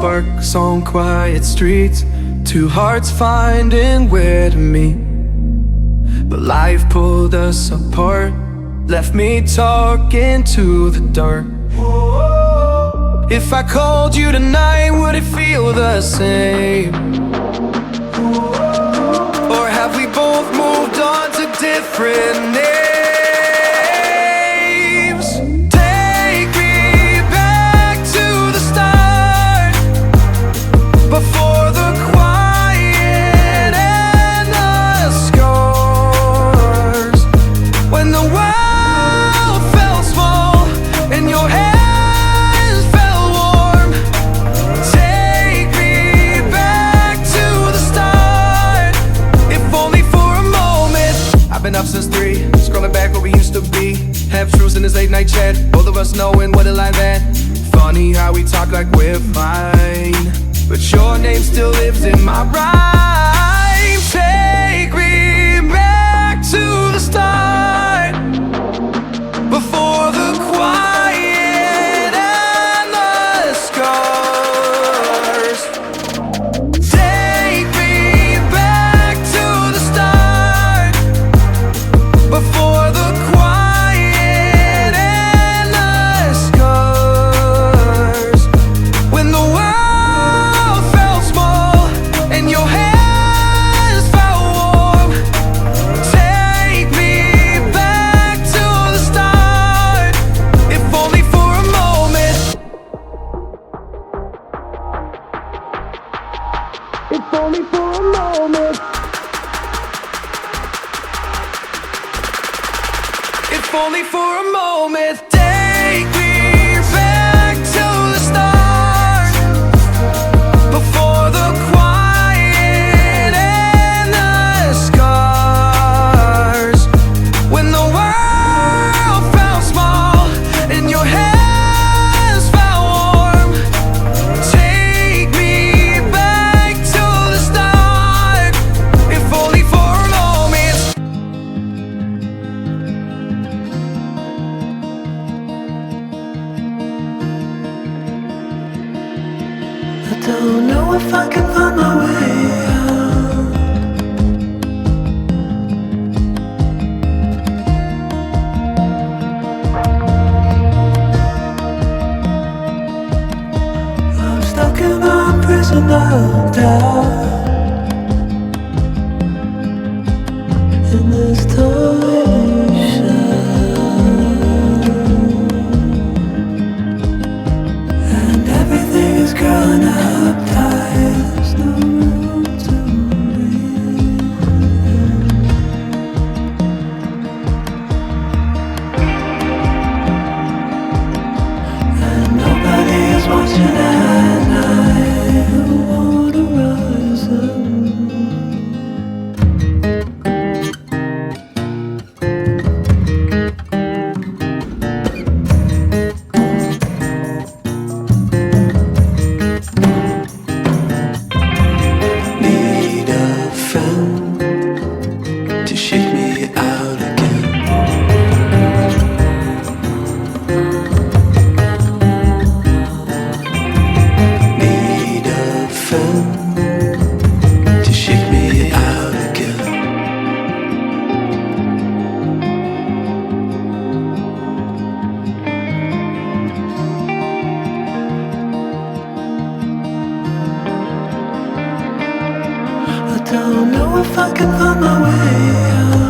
sparks on quiet streets, two hearts finding where to meet. But life pulled us apart, left me talking to the dark. If I called you tonight, would it feel the same? Or have we both moved on to different names? Take me back to the start, before the quiet and the scars. When the world felt small and your hands felt warm. Take me back to the start, if only for a moment. I've been up since 3, scrolling back where we used to be. Half truths in this late night chat, both of us knowing what a lie that. Funny how we talk like we're fine, but your name still lives in my rhyme. Take me back to the start, before the quiet and the scars. Take me back to the start, before the quiet and the scars. When the world felt small and your hands felt warm. Take me back to the start, if only for a moment. If only for a moment. If only for a moment. Take me back to the start, before the quiet and the scars. When the world felt small and your hands felt warm. Take me back to the start, if only for a moment. I don't know if I can find my way out. I'm stuck in a prison of doubt, in this torsion, and everything is growing up tight. There's no room to breathe, and nobody is watching at night. I wanna rise up. Need a friend to shake me out again. Need a friend to shake me out again. I don't know if I can find my way out.